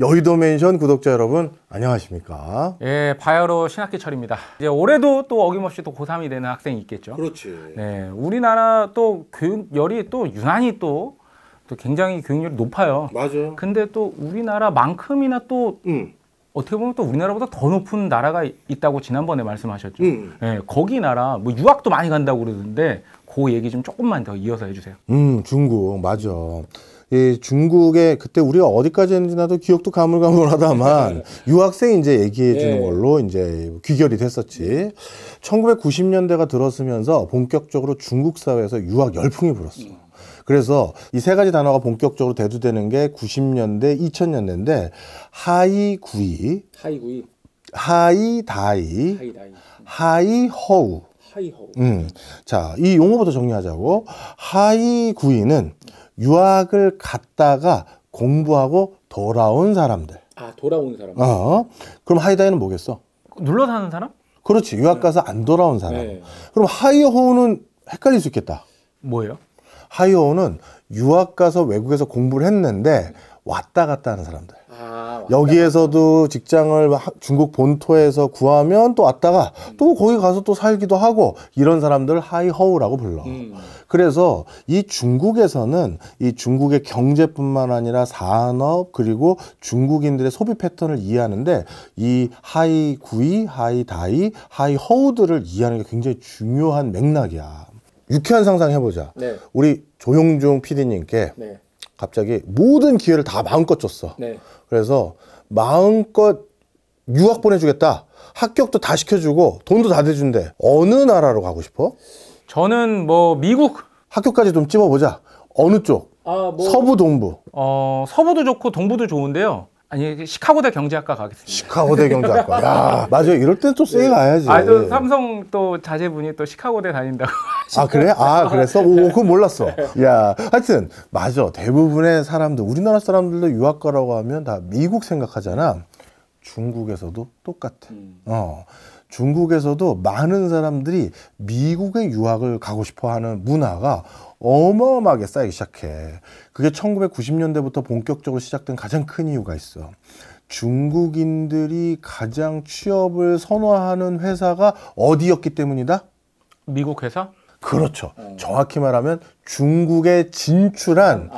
여의도 맨션 구독자 여러분 안녕하십니까? 예, 바야흐로 신학기철입니다. 이제 올해도 또 어김없이 또 고3이 되는 학생이 있겠죠. 그렇지. 네, 우리나라 또 교육열이 또 유난히 또 굉장히 교육열이 높아요. 맞아. 근데 또 우리나라만큼이나 또 어떻게 보면 또 우리나라보다 더 높은 나라가 있다고 지난번에 말씀하셨죠. 예, 거기 나라 뭐 유학도 많이 간다고 그러는데 그 얘기 좀 조금만 더 이어서 해주세요. 중국 맞아. 이 중국에 그때 우리가 어디까지 했는지 나도 기억도 가물가물하다만 유학생 이제 얘기해 주는 걸로 이제 귀결이 됐었지. 1990년대가 들어서면서 본격적으로 중국 사회에서 유학 열풍이 불었어. 그래서 이 세 가지 단어가 본격적으로 대두되는 게 90년대, 2000년대인데 하이구이, 하이다이, 하이허우. 자, 이 용어부터 정리하자고. 하이구이는 유학을 갔다가 공부하고 돌아온 사람들. 아, 돌아온 사람. 그럼 하이다이는 뭐겠어? 눌러 사는 사람? 그렇지. 유학 가서 안 돌아온 사람. 그럼 하이허우는 헷갈릴 수 있겠다. 뭐예요? 하이허우는 유학 가서 외국에서 공부를 했는데 왔다 갔다 하는 사람들. 여기에서도 직장을 중국 본토에서 구하면 또 왔다가 또 거기 가서 또 살기도 하고 이런 사람들을 하이허우라고 불러. 그래서 이 중국에서는 이 중국의 경제뿐만 아니라 산업 그리고 중국인들의 소비 패턴을 이해하는데 이 하이구이, 하이다이, 하이허우들을 이해하는 게 굉장히 중요한 맥락이야. 유쾌한 상상 해보자. 우리 조용중 PD님께 갑자기 모든 기회를 다 마음껏 줬어. 그래서 마음껏 유학 보내주겠다. 합격도 다 시켜주고 돈도 다 대준대. 어느 나라로 가고 싶어? 저는 뭐 미국. 학교까지 좀 찝어보자. 어느 쪽? 서부, 동부? 서부도 좋고 동부도 좋은데요. 아니, 시카고대 경제학과 가겠습니다. 시카고대 경제학과. 야, 맞아요. 이럴 땐 또 세게 가야지. 또 삼성 또 자제분이 또 시카고대 다닌다고. 아, 그래? 아, 그랬어? 오, 그건 몰랐어. 야, 하여튼, 맞아. 대부분의 사람들, 우리나라 사람들도 유학 가라고 하면 다 미국 생각하잖아. 중국에서도 똑같아. 중국에서도 많은 사람들이 미국에 유학을 가고 싶어 하는 문화가 어마어마하게 쌓이기 시작해. 그게 1990년대부터 본격적으로 시작된 가장 큰 이유가 있어. 중국인들이 가장 취업을 선호하는 회사가 어디였기 때문이다? 미국 회사? 그렇죠. 정확히 말하면 중국에 진출한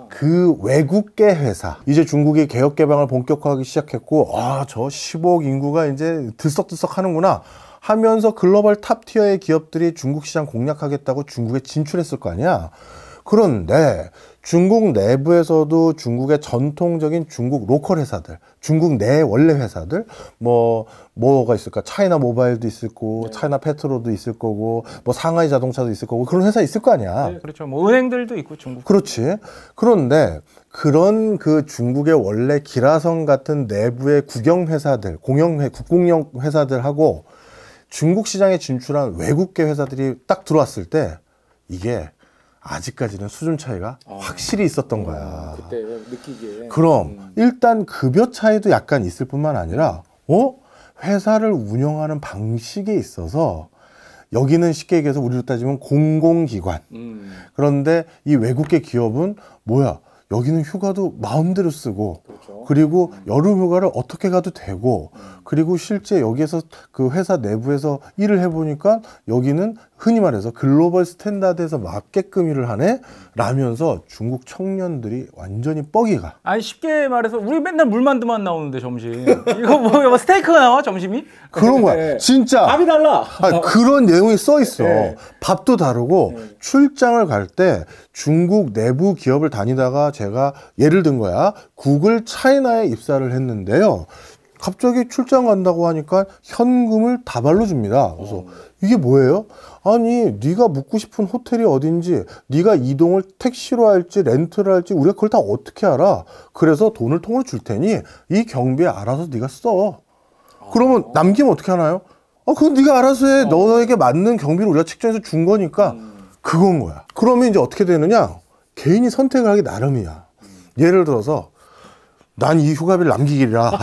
그 외국계 회사. 이제 중국이 개혁 개방을 본격화하기 시작했고, 저 15억 인구가 이제 들썩들썩 하는구나 하면서 글로벌 탑 티어의 기업들이 중국 시장 공략하겠다고 중국에 진출했을 거 아니야. 그런데 중국 내부에서도 중국의 전통적인 중국 로컬 회사들, 중국 내 원래 회사들, 뭐가 있을까? 차이나 모바일도 있을 거고, 차이나 페트로도 있을 거고, 뭐 상하이 자동차도 있을 거고, 그런 회사 있을 거 아니야. 네, 그렇죠. 뭐 은행들도 있고 중국. 그렇지. 그런데 그런 그 중국의 원래 기라성 같은 내부의 국영 회사들, 국공영 회사들하고 중국 시장에 진출한 외국계 회사들이 딱 들어왔을 때 이게 아직까지는 수준 차이가 확실히 있었던 거야. 그때 느끼기에. 그럼 일단 급여 차이도 약간 있을 뿐만 아니라 회사를 운영하는 방식에 있어서 여기는 쉽게 얘기해서 우리로 따지면 공공기관. 그런데 이 외국계 기업은 뭐야? 여기는 휴가도 마음대로 쓰고, 그리고 여름 휴가를 어떻게 가도 되고, 그리고 실제 여기에서 그 회사 내부에서 일을 해보니까 여기는 흔히 말해서 글로벌 스탠다드에서 맞게끔 일을 하네? 라면서 중국 청년들이 완전히 뻐기가. 아니, 쉽게 말해서 우리 맨날 물만두만 나오는데 점심. 이거 뭐 스테이크가 나와, 점심이? 그런 거야. 진짜. 밥이 달라. 그런 내용이 써 있어. 밥도 다르고 출장을 갈 때 중국 내부 기업을 다니다가 제가 예를 든 거야. 구글 차이나에 입사를 했는데요. 갑자기 출장 간다고 하니까 현금을 다발로 줍니다. 그래서 이게 뭐예요? 아니, 네가 묵고 싶은 호텔이 어딘지, 네가 이동을 택시로 할지 렌트를 할지 우리가 그걸 다 어떻게 알아? 그래서 돈을 통으로 줄 테니 이 경비에 알아서 네가 써. 그러면 남기면 어떻게 하나요? 그건 네가 알아서 해. 너에게 맞는 경비를 우리가 책정해서 준 거니까 그건 거야. 그러면 이제 어떻게 되느냐? 개인이 선택을 하기 나름이야. 예를 들어서 난 이 휴가비를 남기기라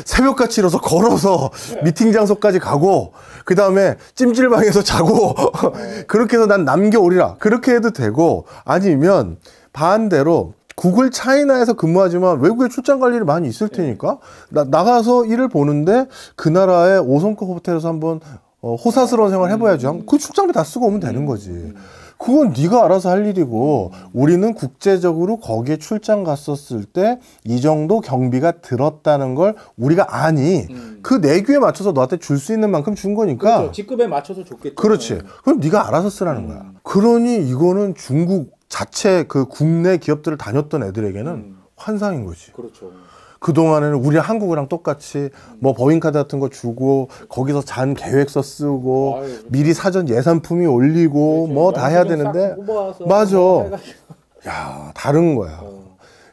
새벽같이 일어서 걸어서 미팅 장소까지 가고 그 다음에 찜질방에서 자고 그렇게 해서 난 남겨오리라 그렇게 해도 되고, 아니면 반대로 구글 차이나에서 근무하지만 외국에 출장 갈 일이 많이 있을 테니까 나가서 일을 보는데 그 나라의 5성급 호텔에서 한번 호사스러운 생활 해봐야지. 그 출장비 다 쓰고 오면 되는 거지. 그건 네가 알아서 할 일이고 우리는 국제적으로 거기에 출장 갔었을 때 이 정도 경비가 들었다는 걸 우리가 아니 그 내규에 맞춰서 너한테 줄 수 있는 만큼 준 거니까 그렇죠. 직급에 맞춰서 줬겠죠. 그렇지. 그럼 네가 알아서 쓰라는 거야. 그러니 이거는 중국 자체 그 국내 기업들을 다녔던 애들에게는 환상인 거지. 그렇죠. 그동안에는 우리 한국이랑 똑같이 뭐 법인카드 같은 거 주고 거기서 잔 계획서 쓰고 미리 사전 예산품이 올리고 뭐 다 해야 되는데 맞아. 야, 다른 거야.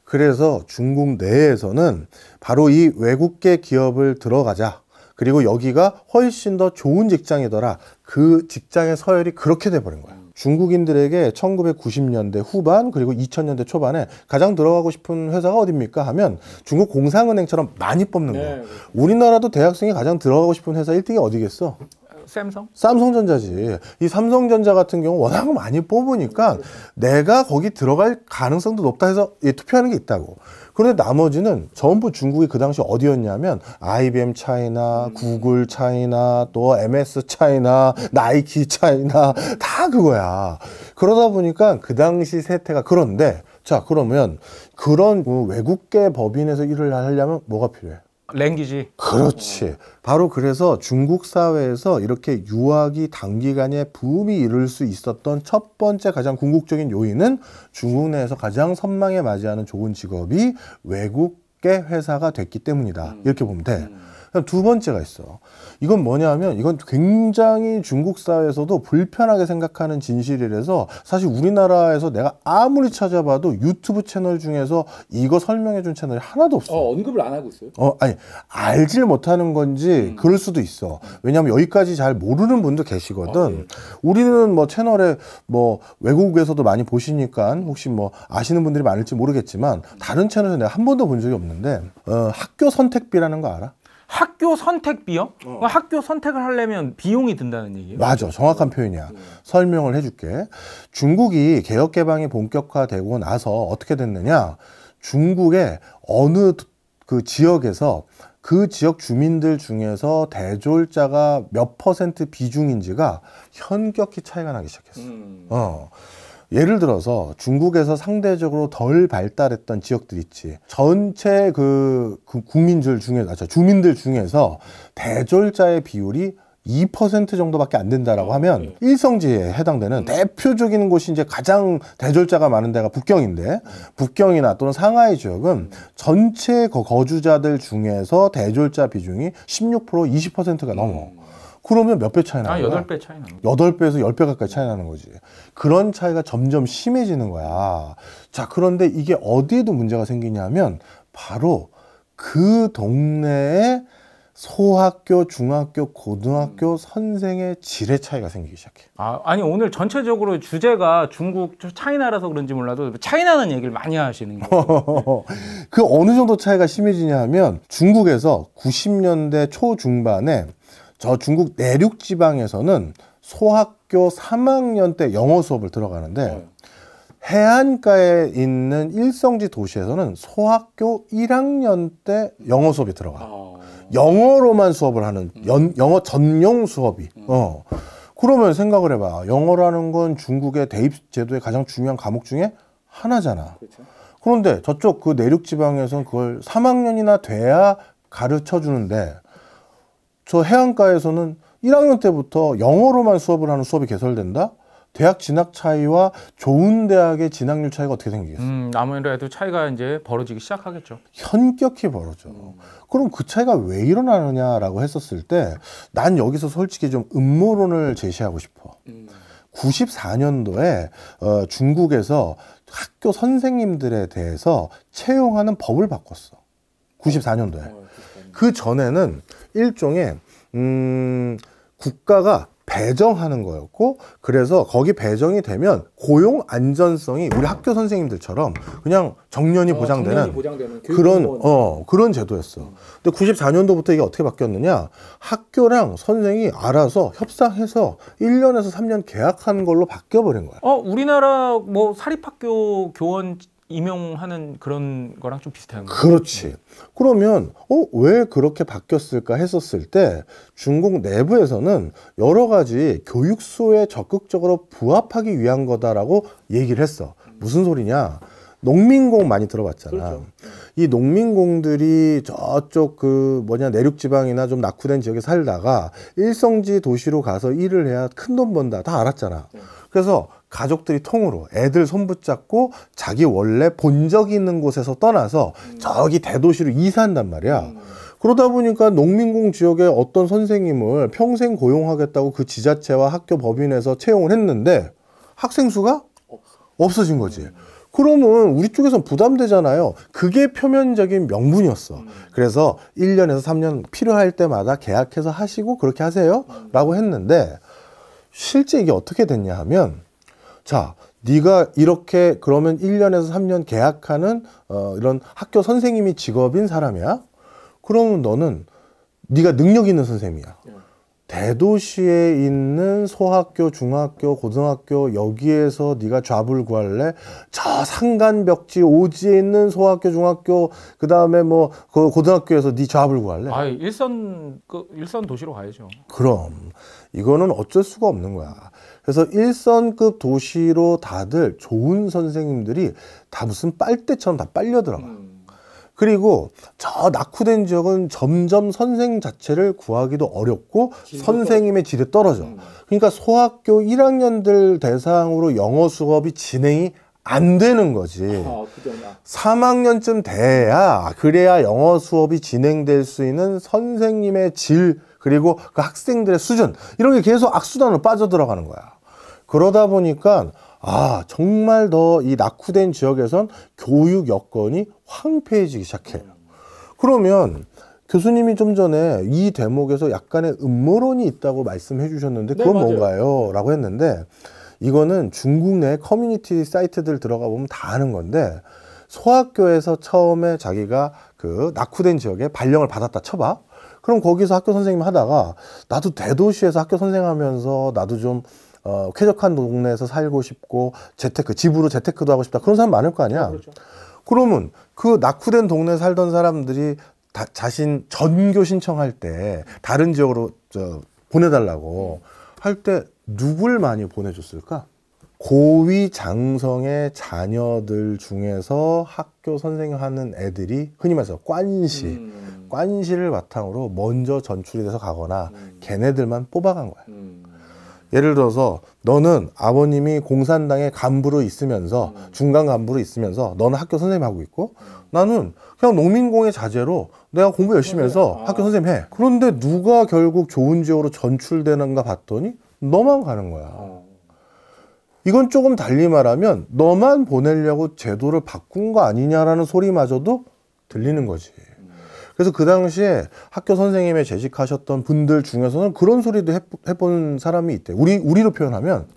그래서 중국 내에서는 바로 이 외국계 기업을 들어가자. 그리고 여기가 훨씬 더 좋은 직장이더라. 그 직장의 서열이 그렇게 돼버린 거야. 중국인들에게 1990년대 후반 그리고 2000년대 초반에 가장 들어가고 싶은 회사가 어딥니까 하면 중국 공상은행처럼 많이 뽑는 거야. 우리나라도 대학생이 가장 들어가고 싶은 회사 1등이 어디겠어? 삼성? 삼성전자지. 이 삼성전자 같은 경우 워낙 많이 뽑으니까 내가 거기 들어갈 가능성도 높다 해서 투표하는 게 있다고. 그런데 나머지는 전부 중국이 그 당시 어디였냐면 IBM 차이나, 구글 차이나, 또 MS 차이나, 나이키 차이나 다 그거야. 그러다 보니까 그 당시 세태가 그런데 자 그러면 그런 외국계 법인에서 일을 하려면 뭐가 필요해? 랭귀지. 그렇지. 바로 그래서 중국 사회에서 이렇게 유학이 단기간에 붐이 이룰 수 있었던 첫 번째 가장 궁극적인 요인은 중국 내에서 가장 선망에 맞이하는 좋은 직업이 외국계 회사가 됐기 때문이다. 이렇게 보면 돼. 두 번째가 있어. 이건 뭐냐면 이건 굉장히 중국 사회에서도 불편하게 생각하는 진실이라서 사실 우리나라에서 내가 아무리 찾아봐도 유튜브 채널 중에서 이거 설명해 준 채널이 하나도 없어. 언급을 안 하고 있어요? 아니 알질 못하는 건지 그럴 수도 있어. 왜냐하면 여기까지 잘 모르는 분도 계시거든. 우리는 뭐 채널에 뭐 외국에서도 많이 보시니까 혹시 뭐 아시는 분들이 많을지 모르겠지만 다른 채널에서 내가 한 번도 본 적이 없는데 학교 선택비라는 거 알아? 학교 선택비요? 학교 선택을 하려면 비용이 든다는 얘기예요? 맞아. 정확한 표현이야. 설명을 해줄게. 중국이 개혁 개방이 본격화되고 나서 어떻게 됐느냐? 중국의 어느 그 지역에서 그 지역 주민들 중에서 대졸자가 몇 % 비중인지가 현격히 차이가 나기 시작했어. 예를 들어서 중국에서 상대적으로 덜 발달했던 지역들 있지. 전체 그 국민들 중에, 주민들 중에서 대졸자의 비율이 2% 정도밖에 안 된다라고 하면 일성지에 해당되는 대표적인 곳이 이제 가장 대졸자가 많은 데가 북경인데 북경이나 또는 상하이 지역은 전체 거주자들 중에서 대졸자 비중이 16% 20%가 넘어. 그러면 몇 배 차이 나는 거야? 8배 차이 나는 거야. 8배에서 10배 가까이 차이 나는 거지. 그런 차이가 점점 심해지는 거야. 자, 그런데 이게 어디에도 문제가 생기냐면 바로 그 동네에 소학교, 중학교, 고등학교 선생의 질의 차이가 생기기 시작해. 아니 오늘 전체적으로 주제가 중국 차이나라서 그런지 몰라도 차이나는 얘기를 많이 하시는 거예요. 그 어느 정도 차이가 심해지냐 하면 중국에서 90년대 초중반에 저 중국 내륙 지방에서는 소학교 3학년 때 영어 수업을 들어가는데 해안가에 있는 일성지 도시에서는 소학교 1학년 때 영어 수업이 들어가. 영어로만 수업을 하는 영어 전용 수업이. 그러면 생각을 해봐. 영어라는 건 중국의 대입 제도의 가장 중요한 과목 중에 하나잖아. 그렇죠. 그런데 저쪽 그 내륙 지방에서는 그걸 3학년이나 돼야 가르쳐 주는데 저 해안가에서는 1학년 때부터 영어로만 수업을 하는 수업이 개설된다? 대학 진학 차이와 좋은 대학의 진학률 차이가 어떻게 생기겠어? 아무래도 차이가 이제 벌어지기 시작하겠죠. 현격히 벌어져. 그럼 그 차이가 왜 일어나느냐라고 했었을 때 난 여기서 솔직히 좀 음모론을 제시하고 싶어. 94년도에 중국에서 학교 선생님들에 대해서 채용하는 법을 바꿨어. 94년도에. 그 전에는 일종의 국가가 배정하는 거였고 그래서 거기 배정이 되면 고용 안전성이 우리 학교 선생님들처럼 그냥 정년이 보장되는 그런 제도였어. 근데 94년도부터 이게 어떻게 바뀌었느냐? 학교랑 선생이 알아서 협상해서 1년에서 3년 계약하는 걸로 바뀌어 버린 거야. 우리나라 뭐 사립학교 교원 임용하는 그런 거랑 좀 비슷한 거예요. 그렇지. 그러면 왜 그렇게 바뀌었을까 했었을 때 중국 내부에서는 여러 가지 교육소에 적극적으로 부합하기 위한 거다라고 얘기를 했어. 무슨 소리냐? 농민공 많이 들어봤잖아. 그렇죠. 이 농민공들이 저쪽 내륙 지방이나 좀 낙후된 지역에 살다가 일성지 도시로 가서 일을 해야 큰 돈 번다. 다 알았잖아. 그래서 가족들이 통으로 애들 손 붙잡고 자기 원래 본 적이 있는 곳에서 떠나서 저기 대도시로 이사한단 말이야. 그러다 보니까 농민공 지역에 어떤 선생님을 평생 고용하겠다고 그 지자체와 학교 법인에서 채용을 했는데 학생 수가 없어진 거지. 그러면 우리 쪽에선 부담되잖아요. 그게 표면적인 명분이었어. 그래서 1년에서 3년 필요할 때마다 계약해서 하시고 그렇게 하세요 라고 했는데 실제 이게 어떻게 됐냐 하면 자, 네가 이렇게 그러면 1년에서 3년 계약하는 이런 학교 선생님이 직업인 사람이야? 그러면 너는 네가 능력 있는 선생님이야. 대도시에 있는 소학교, 중학교, 고등학교 여기에서 네가 잡을 구할래? 저 산간벽지 오지에 있는 소학교, 중학교 그다음에 그 고등학교에서 네 잡을 구할래? 아, 일선 도시로 가야죠. 그럼 이거는 어쩔 수가 없는 거야. 그래서 1선급 도시로 다들 좋은 선생님들이 다 무슨 빨대처럼 다 빨려 들어가. 그리고 저 낙후된 지역은 점점 선생 자체를 구하기도 어렵고 선생님의 질이 떨어져. 그러니까 소학교 1학년들 대상으로 영어 수업이 진행이 안 되는 거지. 3학년쯤 돼야 그래야 영어 수업이 진행될 수 있는 선생님의 질 그리고 그 학생들의 수준 이런 게 계속 악순환으로 빠져들어가는 거야. 그러다 보니까 정말 더 이 낙후된 지역에선 교육 여건이 황폐해지기 시작해요. 그러면 교수님이 좀 전에 이 대목에서 약간의 음모론이 있다고 말씀해 주셨는데 그건 네, 뭔가요? 라고 했는데 이거는 중국 내 커뮤니티 사이트들 들어가 보면 다 아는 건데 소학교에서 처음에 자기가 그 낙후된 지역에 발령을 받았다 쳐봐. 그럼 거기서 학교 선생님 하다가 나도 대도시에서 학교 선생하면서 나도 좀 쾌적한 동네에서 살고 싶고 집으로 재테크도 하고 싶다. 그런 사람 많을 거 아니야. 그렇죠. 그러면 그 낙후된 동네에 살던 사람들이 자신 전교 신청할 때 다른 지역으로 보내달라고 할 때 누굴 많이 보내줬을까? 고위 장성의 자녀들 중에서 학교 선생하는 애들이 흔히 말해서 관시를 바탕으로 먼저 전출이 돼서 가거나 걔네들만 뽑아간 거야. 예를 들어서 너는 아버님이 공산당의 간부로 있으면서 중간 간부로 있으면서 너는 학교 선생님 하고 있고 나는 그냥 농민공의 자제로 내가 공부 열심히 해서 학교 선생님 해. 그런데 누가 결국 좋은 지역으로 전출되는가 봤더니 너만 가는 거야. 이건 조금 달리 말하면 너만 보내려고 제도를 바꾼 거 아니냐라는 소리마저도 들리는 거지. 그래서 그 당시에 학교 선생님에 재직하셨던 분들 중에서는 그런 소리도 해본 사람이 있대. 우리로 표현하면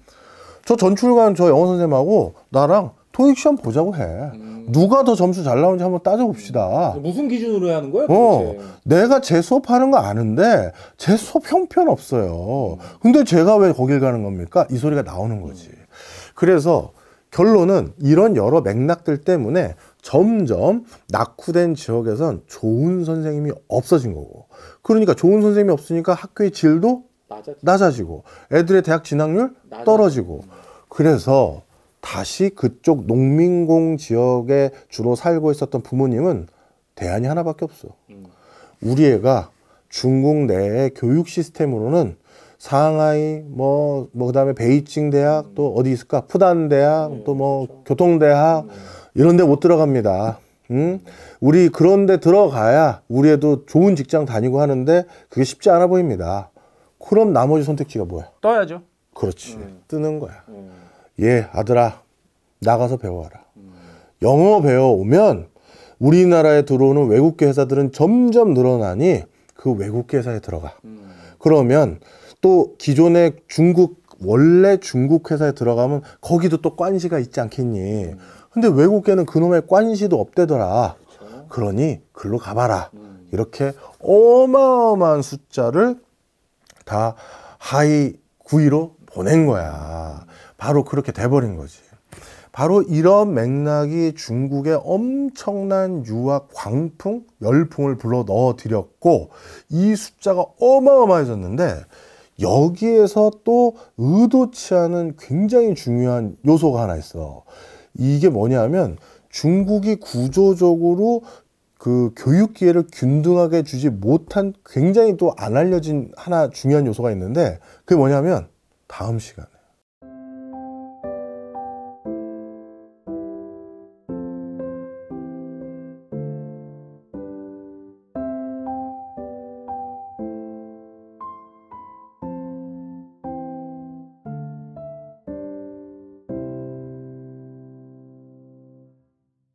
저 전출간 저 영어 선생님하고 나랑 토익 시험 보자고 해. 누가 더 점수 잘 나오는지 한번 따져봅시다. 무슨 기준으로 해야 하는 거예요? 도대체? 내가 제 수업하는 거 아는데 제 수업 형편없어요. 근데 제가 왜 거길 가는 겁니까? 이 소리가 나오는 거지. 그래서 결론은 이런 여러 맥락들 때문에 점점 낙후된 지역에선 좋은 선생님이 없어진 거고 그러니까 좋은 선생님이 없으니까 학교의 질도 낮아지고 애들의 대학 진학률 떨어지고 그래서 다시 그쪽 농민공 지역에 주로 살고 있었던 부모님은 대안이 하나밖에 없어. 우리 애가 중국 내의 교육 시스템으로는 상하이 그다음에 베이징 대학 또 어디 있을까? 푸단 대학 또 교통대학 이런 데 못 들어갑니다. 우리 그런 데 들어가야 우리 애도 좋은 직장 다니고 하는데 그게 쉽지 않아 보입니다. 그럼 나머지 선택지가 뭐야? 떠야죠. 그렇지. 뜨는 거야. 아들아 나가서 배워와라. 영어 배워오면 우리나라에 들어오는 외국계 회사들은 점점 늘어나니 그 외국계 회사에 들어가. 그러면 또 기존의 원래 중국 회사에 들어가면 거기도 또 관시가 있지 않겠니? 근데 외국계는 그놈의 관시도 없대더라. 그러니 글로 가봐라. 이렇게 어마어마한 숫자를 다 하위 구위로 보낸 거야. 바로 그렇게 돼버린 거지. 바로 이런 맥락이 중국의 엄청난 유학 광풍, 열풍을 불러 넣어 드렸고 이 숫자가 어마어마해졌는데 여기에서 또 의도치 않은 굉장히 중요한 요소가 하나 있어. 이게 뭐냐면 중국이 구조적으로 그 교육 기회를 균등하게 주지 못한 굉장히 또 안 알려진 하나 중요한 요소가 있는데 그게 뭐냐면 다음 시간에